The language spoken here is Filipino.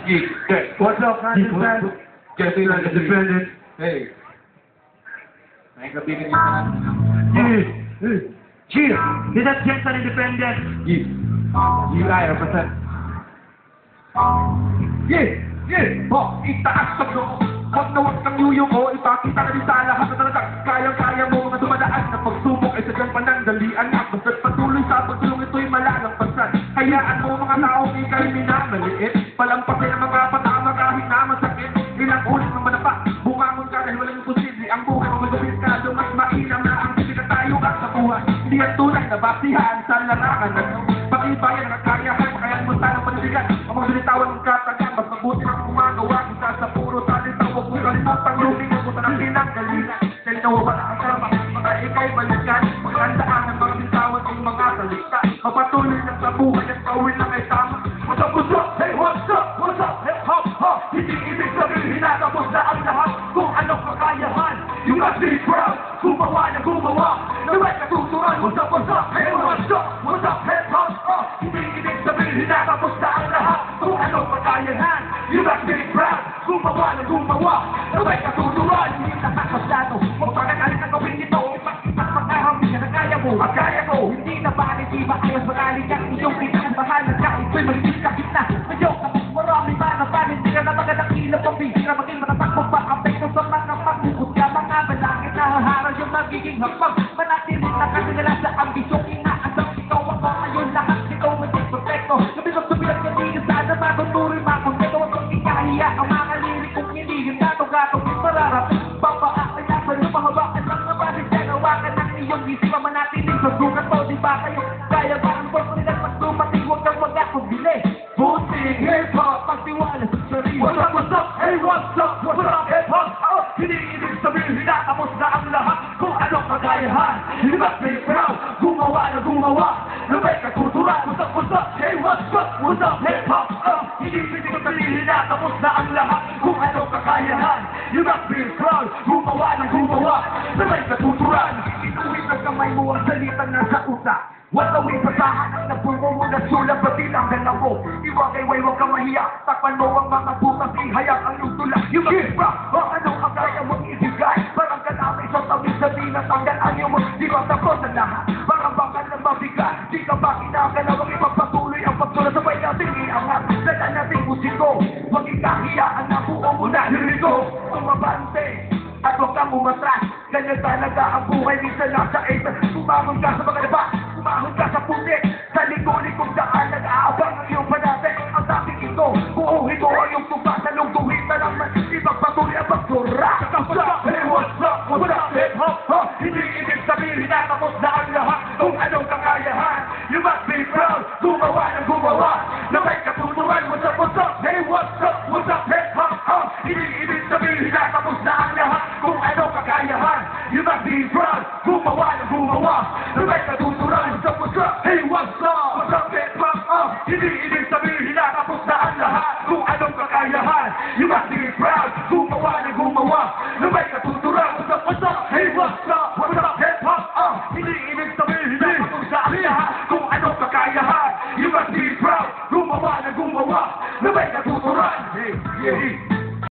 Yeah. What's up, Conscious? Just Independent. Hey. May kabigan niyo na. Cheer! Is that Jensen Independent? Yeah. You I represent. Itaas sa loob. Huwag na huwag kang yuyuko. Ipakita ka din sa lahat na talagang kayang-kaya mo mga dumadaan na pagsubok ay sadyang panandalian na. Basta't patuloy sa pagtulong ito'y malalampasan. Hayaan mo mga taong ika'y minamaliit. Palampasin ang mga patama kahit na masakit. Ilang ulit ng manapa. Bumangon ka dahil walang imposible. Ang buhay mo magabit ka. Mas mainam na ang hindi na tayo at sa buhay. Hindi ang tunay na basihan sa larangan na pakibayan ang kakayahan. Kakayahan mo tayo panitigan. Ang mga binitawan ng katagan. Mas mabuti ang gumagawa. Isa sa puro salita. Huwag mo kalimutang lumingin mo sa ng pinanggalingan. Dahil nawawala ang sarap. Mga ikay balikan. Magandaan ang mga binitawan ng mga salita. Mapatuloy lang sa buhay at pauwi na may tama. What's up, what's up? Hey, what's up? What's up? Hip hop, hop. Hindi ibig sabihin hinatapos na ang lahat. Kung anong kakayahan. You must be proud. Gumawa na gumawa. Naway natuturan. What's up, what's up? Hey, what's up? What's up? Hip hop, hop. Hindi ibig sabihin hinatapos na ang lahat. Kung anong kakayahan. You must be proud. Gumawa na gumawa. Naway natuturan. Hindi nakakasyado. Magpagagalit na gawin ito. Ipag-ipas pagkahambi na kaya mo. At kaya ko. Hindi na bakit iba ayos magaling ang iyong pinagmahal. Nagkaito'y magiging kahit na. Ngayon, kapag marami pa na panin. Hindi ka na magandang pambihira. Maging matatakbo pa. Apekto sa mga pagbugot ka. Mga balangit na haharap yung magiging hapag. Manatilit na kasi nila sa ambisyong inaasang ikaw ako ngayon. Lahat ikaw maging perfecto. Nabibag sa bilang kanina sana matutuloy makonteto. At kung ikahiya ang mga lirik kung hindi yung gato-gato. Mararating papaakay na sa lumahawakan lang na bakit ganawakan ng iyong isip. Manatilit sa sugat mo. Di ba kayo kaya ba ang oportunidad pag dumating? Huwag kang mag-akubili. Buting hip-hop pagtiwala sa sarili. What's up, what's up? Hey, what's up? What's up, hip-hop? Hindi ibig sabihin hinatapos na ang lahat. Kung anong kagayahan. You must be proud. Gumawa na gumawa. Lumay ka tuturan. What's up, what's up? Hey, what's up? What's up, hip-hop? Hindi ibig sabihin hinatapos na ang lahat. Kung anong kagayahan. You must be proud. Gumawa na gumawa. Lumay ka tuturan. Ituwid na kamay mo ang salitang nasa utak. Watawin pasahan ang napungo mo na sulat pati lang gana mo. Iwagay way huwag kang mahiya. Takpan mo ang mga bukas. Ihayag ang iyong tulak. You must rock. O anong kagaya mong ibigay. Parang kanamay sa tawid sa tinatanggal. Ayaw mo. Di ba tapos ang lahat. Parang bakal na mabigat. Di ka ba kinakalawang ipagpatuloy ang pagsulat. Sabay natin iangat. Dala natin musiko. Huwag ikahiyaan na buo mo na liriko. Tumabante. At huwag kang umatras. Ganyan talaga ang buhay. Minsan nasa ito. Tumangon ka sa mga daba. Tumahon ka sa putik. Sa likod-likod daan. Nag-aabang ang iyong panate. Ang dating ito. Buuhin mo ang iyong tuba. Sa lungtuhin na naman. Ipagpatuloy ang pagsura. What's up? Hey, what's up? What's up? Hip hop? Hindi ibig sabihin hinatapos na ang lahat. Kung anong kakayahan. You must be proud. Gumawa ng gumawa. Na may katuturan. What's up? What's up? Hey, what's up? What's up? Hip hop? Hindi ibig sabihin hinatapos na ang lahat. Kung anong kakayahan. You must be proud. Gumawa ng gumawa. Na may katuturan. What's up? What's up? Hey, what's up? What's up? Hip hop? Hindi